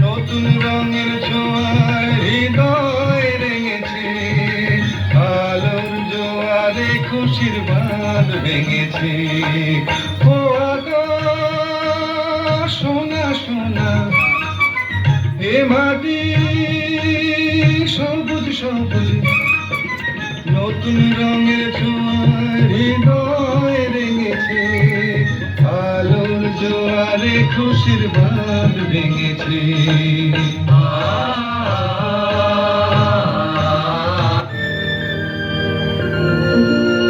নতুন রঙের জোয়ার হৃদয় রেঙেছে, আলোর জোয়ারে খুশির বাঁধ ভেঙেছে। ও আগো সোনা সোনা এ মাটি সবুজ সবুজ, নতুন রঙের জোয়ার হৃদয় রেঙেছে, আলোর জোয়ারে খুশির বাঁধ ভেঙেছে।